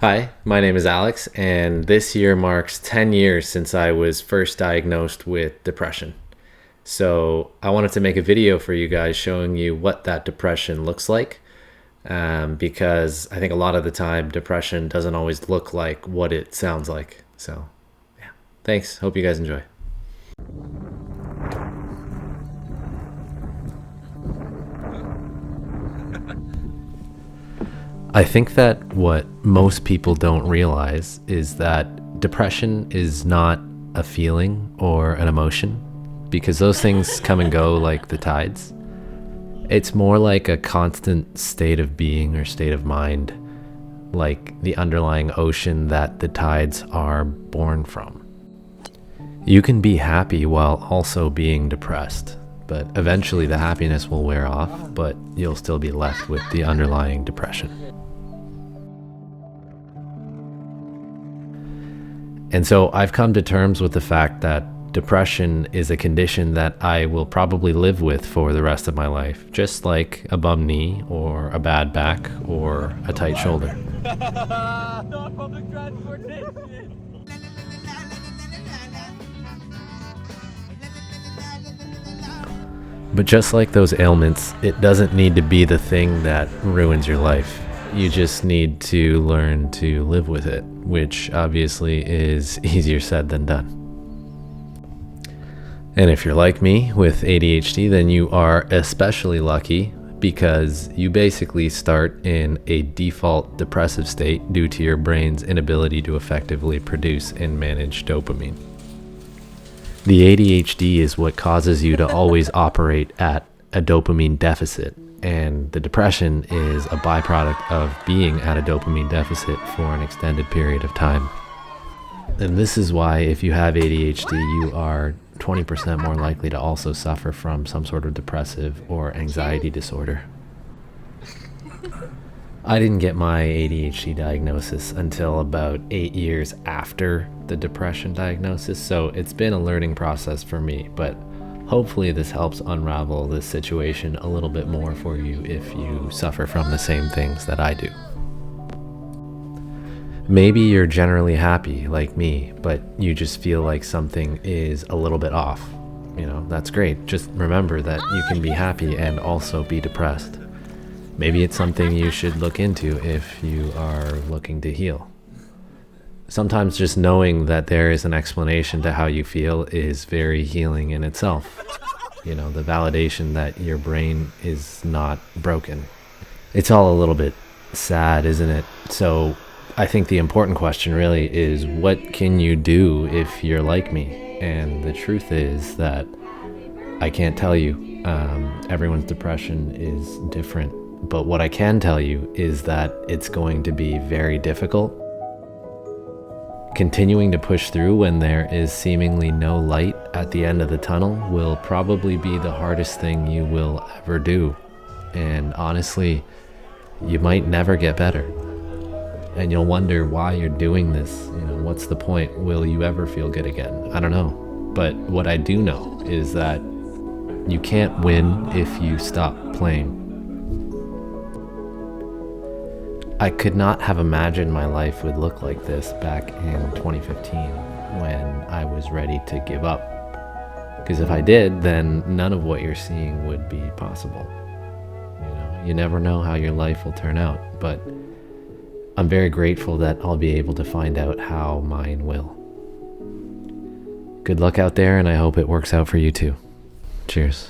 Hi, my name is Alex, and this year marks 10 years since I was first diagnosed with depression. So, I wanted to make a video for you guys showing you what that depression looks like, because I think a lot of the time depression doesn't always look like what it sounds like. So, yeah, thanks. Hope you guys enjoy. I think that what most people don't realize is that depression is not a feeling or an emotion, because those things come and go like the tides. It's more like a constant state of being or state of mind, like the underlying ocean that the tides are born from. You can be happy while also being depressed, but eventually the happiness will wear off, but you'll still be left with the underlying depression. And so I've come to terms with the fact that depression is a condition that I will probably live with for the rest of my life, just like a bum knee or a bad back or a tight shoulder. But just like those ailments, it doesn't need to be the thing that ruins your life. You just need to learn to live with it, which obviously is easier said than done. And if you're like me with ADHD, then you are especially lucky, because you basically start in a default depressive state due to your brain's inability to effectively produce and manage dopamine. The ADHD is what causes you to always operate at a dopamine deficit, and the depression is a byproduct of being at a dopamine deficit for an extended period of time. And this is why if you have ADHD, you are 20% more likely to also suffer from some sort of depressive or anxiety disorder. I didn't get my ADHD diagnosis until about 8 years after the depression diagnosis, so it's been a learning process for me, but hopefully this helps unravel this situation a little bit more for you if you suffer from the same things that I do. Maybe you're generally happy like me, but you just feel like something is a little bit off. That's great. Just remember that you can be happy and also be depressed. Maybe it's something you should look into if you are looking to heal. Sometimes just knowing that there is an explanation to how you feel is very healing in itself. The validation that your brain is not broken. It's all a little bit sad, isn't it? So I think the important question really is, what can you do if you're like me? And the truth is that I can't tell you. Everyone's depression is different. But what I can tell you is that it's going to be very difficult. Continuing to push through when there is seemingly no light at the end of the tunnel will probably be the hardest thing you will ever do. And honestly, you might never get better. And you'll wonder why you're doing this. What's the point? Will you ever feel good again? I don't know. But what I do know is that you can't win if you stop playing. I could not have imagined my life would look like this back in 2015 when I was ready to give up. Because if I did, then none of what you're seeing would be possible. You never know how your life will turn out, but I'm very grateful that I'll be able to find out how mine will. Good luck out there, and I hope it works out for you too. Cheers.